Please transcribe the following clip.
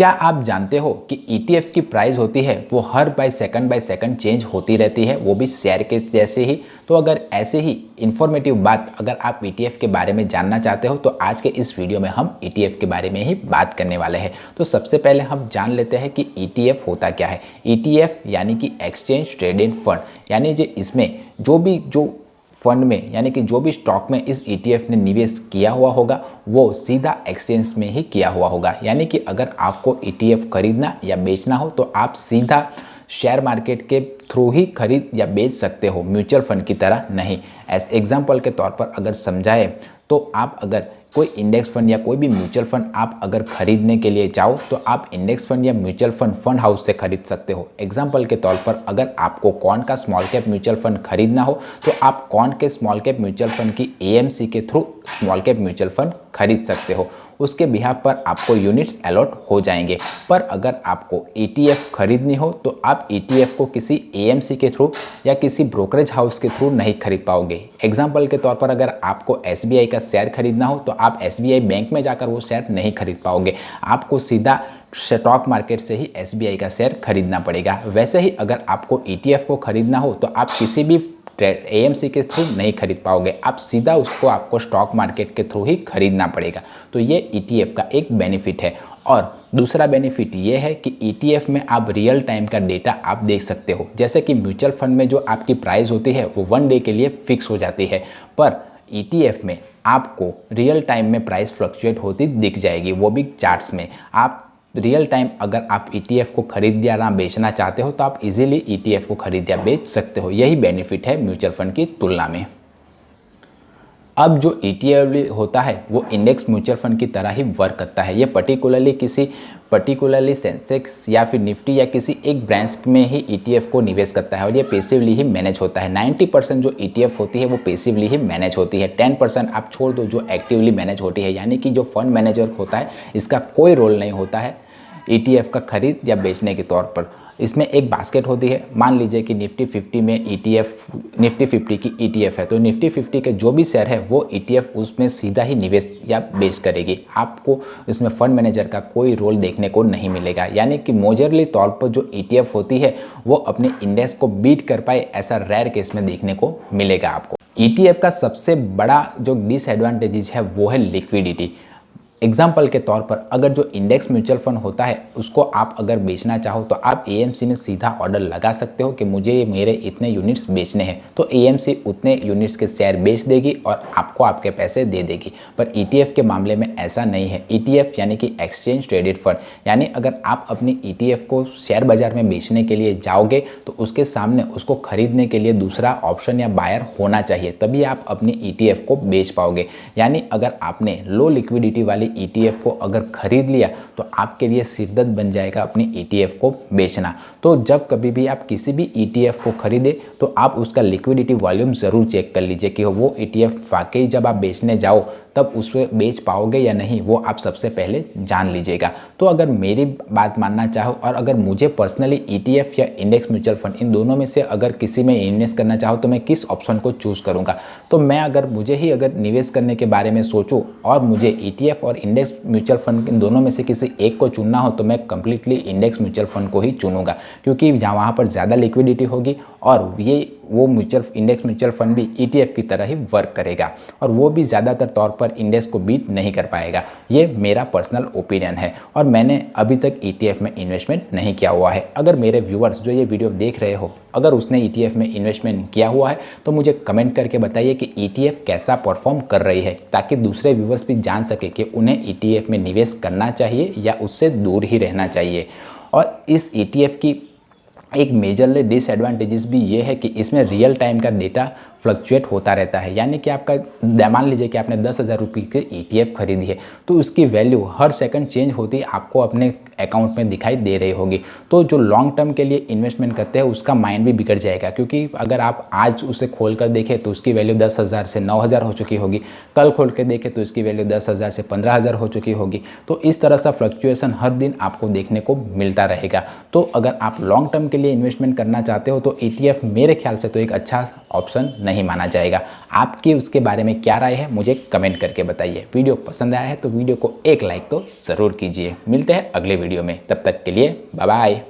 क्या आप जानते हो कि ETF की प्राइस होती है वो हर बाय सेकंड चेंज होती रहती है, वो भी शेयर के जैसे ही। तो अगर ऐसे ही इन्फॉर्मेटिव बात अगर आप ETF के बारे में जानना चाहते हो तो आज के इस वीडियो में हम ETF के बारे में ही बात करने वाले हैं। तो सबसे पहले हम जान लेते हैं कि ETF होता क्या है। ETF यानी कि एक्सचेंज ट्रेडेड फंड, यानी इसमें जो फंड में यानी कि जो भी स्टॉक में इस ETF ने निवेश किया हुआ होगा वो सीधा एक्सचेंज में ही किया हुआ होगा। यानी कि अगर आपको ETF खरीदना या बेचना हो तो आप सीधा शेयर मार्केट के थ्रू ही खरीद या बेच सकते हो, म्यूचुअल फंड की तरह नहीं। एज एग्जाम्पल के तौर पर अगर समझाए तो आप अगर कोई इंडेक्स फंड या कोई भी म्यूचुअल फंड आप अगर खरीदने के लिए चाहो तो आप इंडेक्स फंड या म्यूचुअल फंड हाउस से खरीद सकते हो। एग्जाम्पल के तौर पर अगर आपको कौन का स्मॉल कैप म्यूचुअल फंड खरीदना हो तो आप कौन के स्मॉल कैप म्यूचुअल फंड की AMC के through small cap mutual fund खरीद सकते हो। उसके बिहाफ पर आपको यूनिट्स अलॉट हो जाएंगे। पर अगर आपको ETF खरीदनी हो तो आप ETF को किसी AMC के थ्रू या किसी ब्रोकरेज हाउस के थ्रू नहीं खरीद पाओगे। एग्जाम्पल के तौर पर अगर आपको SBI का शेयर खरीदना हो तो आप SBI बैंक में जाकर वो शेयर नहीं खरीद पाओगे, आपको सीधा स्टॉक मार्केट से ही SBI का शेयर खरीदना पड़ेगा। वैसे ही अगर आपको ETF को खरीदना हो तो आप किसी भी AMC के थ्रू नहीं खरीद पाओगे, आप सीधा उसको आपको स्टॉक मार्केट के थ्रू ही खरीदना पड़ेगा। तो ये ETF का एक बेनिफिट है। और दूसरा बेनिफिट ये है कि ETF में आप रियल टाइम का डेटा आप देख सकते हो। जैसे कि म्यूचुअल फंड में जो आपकी प्राइस होती है वो 1 डे के लिए फिक्स हो जाती है, पर ETF में आपको रियल टाइम में प्राइस फ्लक्चुएट होती दिख जाएगी, वो भी चार्ट्स में। आप रियल टाइम अगर आप ETF को खरीद या बेचना चाहते हो तो आप इजीली ETF को खरीद या बेच सकते हो। यही बेनिफिट है म्यूचुअल फंड की तुलना में। अब जो ETF होता है वो इंडेक्स म्यूचुअल फंड की तरह ही वर्क करता है। ये पर्टिकुलरली सेंसेक्स या फिर निफ्टी या किसी एक ब्रांच में ही ETF को निवेश करता है और ये पेसिवली ही मैनेज होता है। 90% जो ETF होती है वो पेसिवली ही मैनेज होती है। 10% आप छोड़ दो जो एक्टिवली मैनेज होती है, यानी कि जो फंड मैनेजर होता है इसका कोई रोल नहीं होता है ETF का खरीद या बेचने के तौर पर। इसमें एक बास्केट होती है। मान लीजिए कि निफ्टी 50 में निफ्टी 50 की ETF है तो निफ्टी 50 के जो भी शेयर है वो ETF उसमें सीधा ही निवेश या बेच करेगी। आपको इसमें फंड मैनेजर का कोई रोल देखने को नहीं मिलेगा। यानी कि मेजरली तौर पर जो ETF होती है वो अपने इंडेक्स को बीट कर पाए, ऐसा रेयर केस में देखने को मिलेगा आपको। ETF का सबसे बड़ा जो डिसएडवांटेज है वो है लिक्विडिटी। एग्जाम्पल के तौर पर अगर जो इंडेक्स म्यूचुअल फंड होता है उसको आप अगर बेचना चाहो तो आप AMC में सीधा ऑर्डर लगा सकते हो कि मुझे मेरे इतने यूनिट्स बेचने हैं, तो AMC उतने यूनिट्स के शेयर बेच देगी और आपको आपके पैसे दे देगी। पर ETF के मामले में ऐसा नहीं है। ETF यानी कि एक्सचेंज ट्रेडेड फंड, यानी अगर आप अपनी ETF को शेयर बाजार में बेचने के लिए जाओगे तो उसके सामने उसको खरीदने के लिए दूसरा ऑप्शन या बायर होना चाहिए, तभी आप अपनी ETF को बेच पाओगे। यानी अगर आपने लो लिक्विडिटी वाली ETF को अगर खरीद लिया तो आपके लिए सिरदर्द बन जाएगा अपनी ETF को बेचना। तो जब कभी भी आप किसी भी ETF को खरीदे तो आप उसका लिक्विडिटी वॉल्यूम ज़रूर चेक कर लीजिए कि वो ETF वाकई जब आप बेचने जाओ तब उसमें बेच पाओगे या नहीं, वो आप सबसे पहले जान लीजिएगा। तो अगर मेरी बात मानना चाहो और अगर मुझे पर्सनली ETF या इंडेक्स म्यूचुअल फंड इन दोनों में से अगर किसी में इन्वेस्ट करना चाहो तो मैं किस ऑप्शन को चूज़ करूँगा, तो मैं अगर मुझे ही अगर निवेश करने के बारे में सोचूं और मुझे ETF और इंडेक्स म्यूचुअल फंड इन दोनों में से किसी एक को चुनना हो तो मैं कम्प्लीटली इंडेक्स म्यूचुअल फंड को ही चुनूंगा, क्योंकि जहाँ वहाँ पर ज़्यादा लिक्विडिटी होगी और वो इंडेक्स म्यूचुअल फंड भी ETF की तरह ही वर्क करेगा और वो भी ज़्यादातर तौर पर इंडेक्स को बीट नहीं कर पाएगा। ये मेरा पर्सनल ओपिनियन है और मैंने अभी तक ETF में इन्वेस्टमेंट नहीं किया हुआ है। अगर मेरे व्यूअर्स जो ये वीडियो देख रहे हो अगर उसने ETF में इन्वेस्टमेंट किया हुआ है तो मुझे कमेंट करके बताइए कि ETF कैसा परफॉर्म कर रही है, ताकि दूसरे व्यूअर्स भी जान सके कि उन्हें ETF में निवेश करना चाहिए या उससे दूर ही रहना चाहिए। और इस ETF की एक मेजरली डिसएडवांटेजेस भी ये है कि इसमें रियल टाइम का डेटा फ्लक्चुएट होता रहता है। यानी कि आपका मान लीजिए कि आपने 10,000 रुपये के ETF खरीदी है तो उसकी वैल्यू हर सेकंड चेंज होती आपको अपने अकाउंट में दिखाई दे रही होगी। तो जो लॉन्ग टर्म के लिए इन्वेस्टमेंट करते हैं उसका माइंड भी बिगड़ जाएगा, क्योंकि अगर आप आज उसे खोल कर देखें तो उसकी वैल्यू 10,000 से 9,000 हो चुकी होगी, कल खोल के देखें तो इसकी वैल्यू 10,000 से 15,000 हो चुकी होगी। तो इस तरह से फ्लक्चुएसन हर दिन आपको देखने को मिलता रहेगा। तो अगर आप लॉन्ग टर्म के लिए इन्वेस्टमेंट करना चाहते हो तो ETF मेरे ख्याल से तो एक अच्छा ऑप्शन नहीं माना जाएगा। आपकी उसके बारे में क्या राय है मुझे कमेंट करके बताइए। वीडियो पसंद आया है तो वीडियो को एक लाइक तो ज़रूर कीजिए। मिलते हैं अगले वीडियो में, तब तक के लिए बाय बाय।